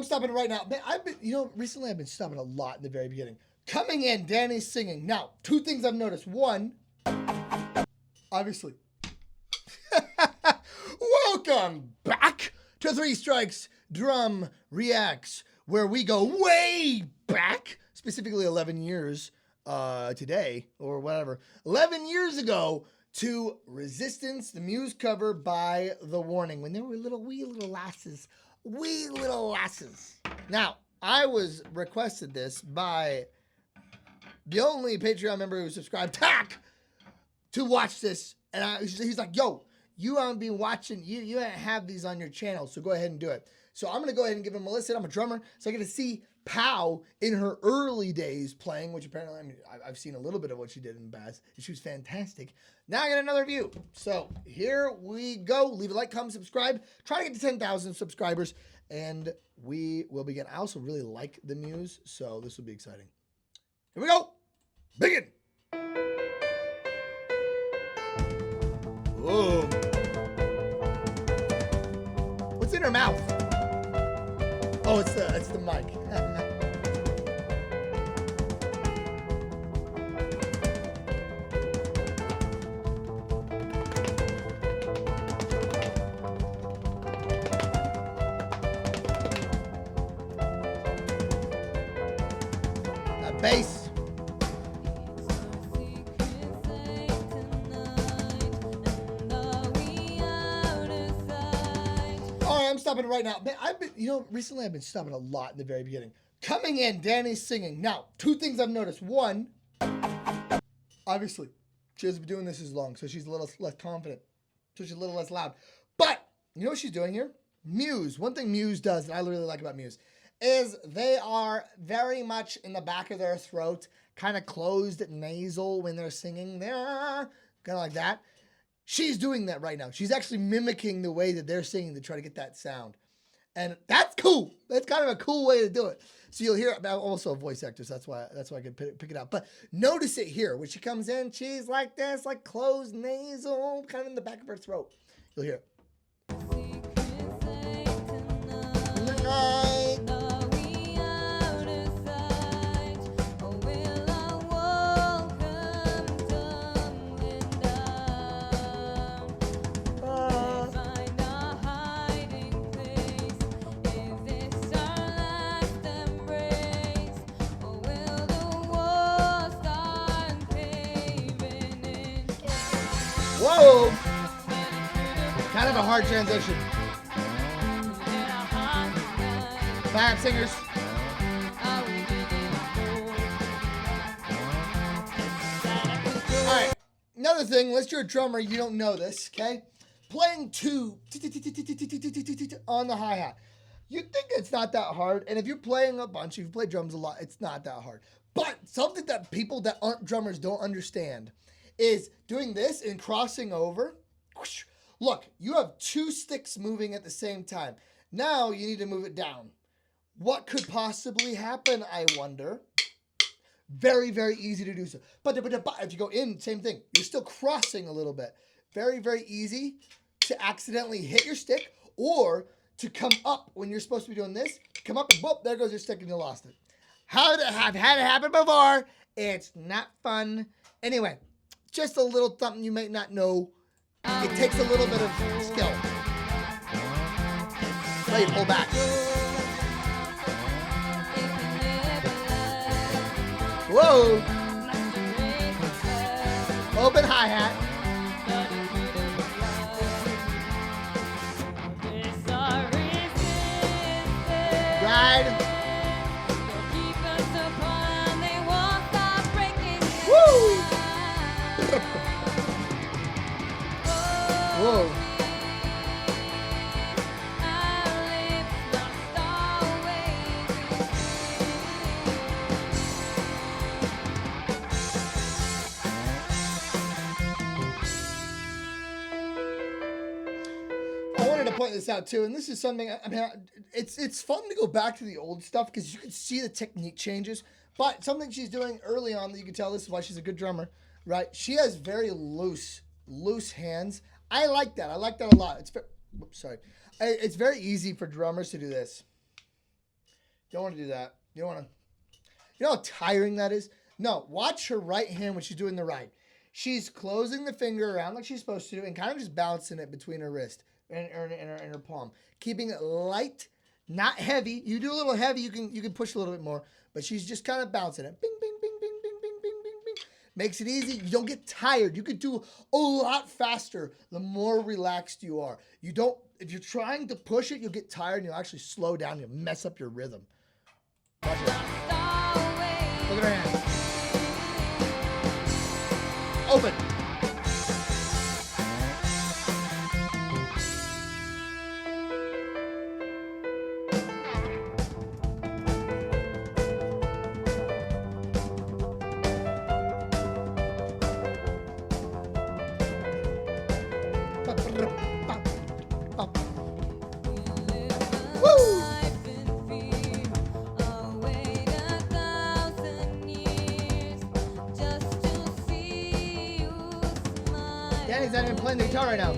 I'm stopping right now. Man, recently I've been stopping a lot in the very beginning. Coming in, Danny's singing. Now, two things I've noticed. One, obviously. Welcome back to Three Strikes Drum Reacts, where we go way back, specifically 11 years today, or whatever. 11 years ago to Resistance, the MUSE cover by The Warning, when they were wee little lasses. Wee little lasses. Now, I was requested this by the only Patreon member who subscribed, Tack, to watch this. And he's like, yo, you haven't been watching, you don't have these on your channel, so go ahead and do it. So I'm going to go ahead and give him a listen. I'm a drummer, so I get to see Pow in her early days playing, which apparently, I've seen a little bit of what she did in Bass. She was fantastic. Now I got another view. So here we go. Leave a like, comment, subscribe. Try to get to 10,000 subscribers, and we will begin. I also really like the MUSE, so this will be exciting. Here we go. Begin. Whoa. What's in her mouth? Oh, it's the mic. That bass. I'm stopping right now. Man, recently I've been stopping a lot in the very beginning. Coming in, Danny's singing. Now, two things I've noticed. One, obviously, she hasn't been doing this as long, so she's a little less confident. So she's a little less loud. But, you know what she's doing here? MUSE. One thing MUSE does that I really like about MUSE is they are very much in the back of their throat, kind of closed nasal when they're singing. They're kind of like that. She's doing that right now. She's actually mimicking the way that they're singing to try to get that sound. And that's cool. That's kind of a cool way to do it. So you'll hear it. I'm also a voice actor, so that's why I can pick it up. But notice it here. When she comes in, she's like this, like closed nasal, kind of in the back of her throat. You'll hear it. Whoa! Kind of a hard transition. Bad singers. All right. Another thing, unless you're a drummer, you don't know this, okay? Playing two on the hi-hat. You'd think it's not that hard. And if you're playing a bunch, if you play drums a lot, it's not that hard. But something that people that aren't drummers don't understand is doing this and crossing over. Look, you have two sticks moving at the same time. Now you need to move it down. What could possibly happen, I wonder? Very, very easy to do so. But if you go in, same thing. You're still crossing a little bit. Very, very easy to accidentally hit your stick or to come up when you're supposed to be doing this. Come up and boop, there goes your stick and you lost it. I've had it happen before. It's not fun. Anyway. Just a little something you might not know. It takes a little bit of skill. So you pull back. Whoa. Open hi-hat. Ride. Woo. Whoa. I wanted to point this out too, and this is something, I mean, it's fun to go back to the old stuff because you can see the technique changes, but something she's doing early on that you can tell, this is why she's a good drummer, right? She has very loose hands. I like that. I like that a lot. It's very easy for drummers to do this. Don't want to do that. You don't want to. You know how tiring that is? No, watch her right hand when she's doing the right. She's closing the finger around like she's supposed to and kind of just balancing it between her wrist and her palm. Keeping it light, not heavy. You do a little heavy, you can push a little bit more, but she's just kind of bouncing it. Bing, bing, bing, bing, bing, bing, bing, bing, bing. Makes it easy. You don't get tired. You could do a lot faster the more relaxed you are. You don't, if you're trying to push it, you'll get tired and you'll actually slow down. You'll mess up your rhythm. Watch it. Look at her hands. Open. Woo! Danny's not even playing the guitar right now.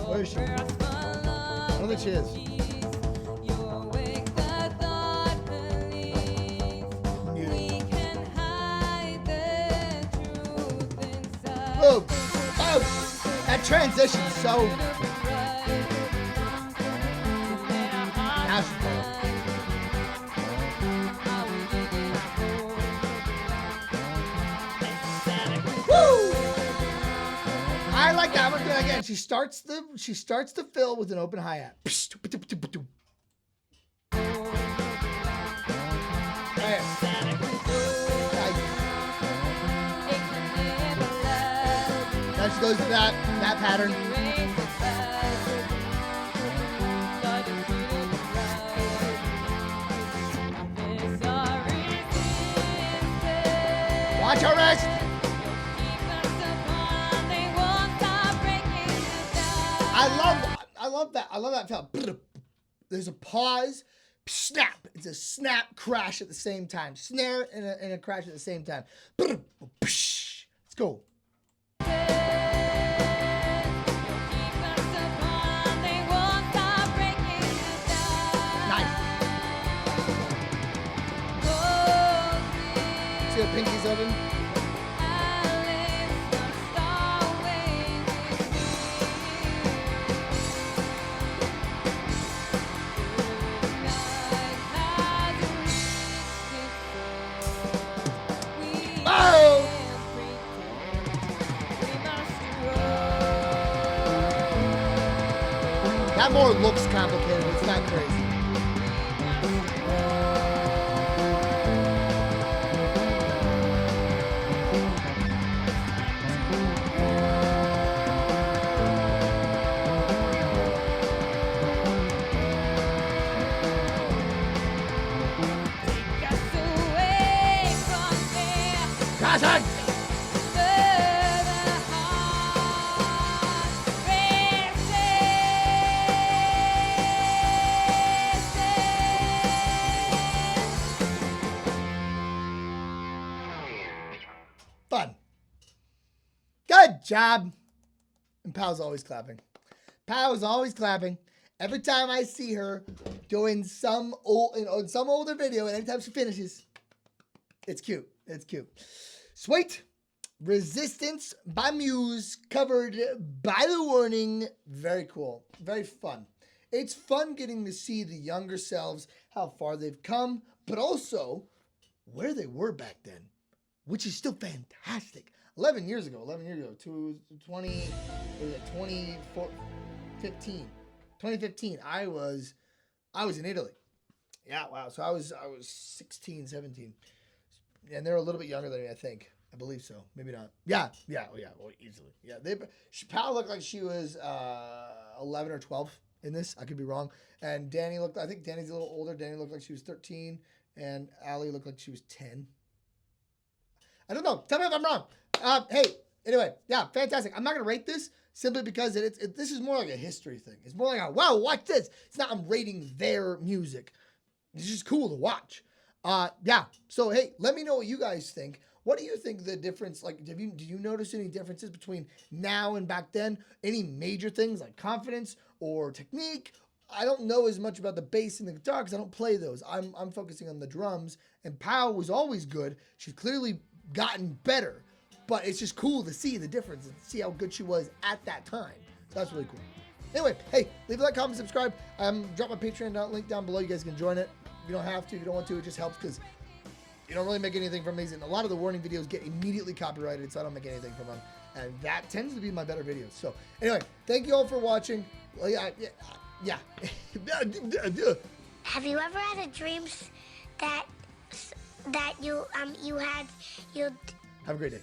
Where is she? I don't think she is. Whoa! Oh! That transition's so... Now she's playing. Woo! I like that one. Again, she starts the fill with an open hi-hat. Now she goes to that pattern. Watch her wrist. I love that feel. There's a pause, snap. It's a snap crash at the same time. Snare and a crash at the same time. Let's go. Nice. See the pinkies open? That more looks complicated. It's not crazy. Caution! Fun. Good job. And Pow's always clapping. Pow is always clapping. Every time I see her doing some older video, and anytime she finishes, it's cute. It's cute. Sweet. Resistance by Muse, covered by The Warning. Very cool. Very fun. It's fun getting to see the younger selves, how far they've come, but also where they were back then, which is still fantastic. 11 years ago, 2015, I was in Italy. Yeah, wow. So I was 16, 17. And they're a little bit younger than me, I think. I believe so. Maybe not. Yeah, well, easily. Yeah, Pal looked like she was 11 or 12 in this. I could be wrong. And I think Danny's a little older. Danny looked like she was 13. And Allie looked like she was 10. I don't know. Tell me if I'm wrong. Hey, anyway, yeah, fantastic. I'm not going to rate this simply because this is more like a history thing. It's more like, wow, watch this. It's not I'm rating their music. It's just cool to watch. Yeah. So, hey, let me know what you guys think. What do you think the difference, like, do you notice any differences between now and back then? Any major things like confidence or technique I don't know as much about the bass and the guitar because I don't play those. I'm focusing on the drums. And Pau was always good. She's clearly gotten better, but it's just cool to see the difference and see how good she was at that time. So that's really cool. Anyway, hey, leave a like, comment, subscribe. Drop my Patreon link down below. You guys can join it. You don't have to. If you don't want to, it just helps because you don't really make anything from these. And a lot of the warning videos get immediately copyrighted, so I don't make anything from them. And that tends to be my better videos. So anyway, thank you all for watching. Well, yeah. Have you ever had a dream that you Have a great day.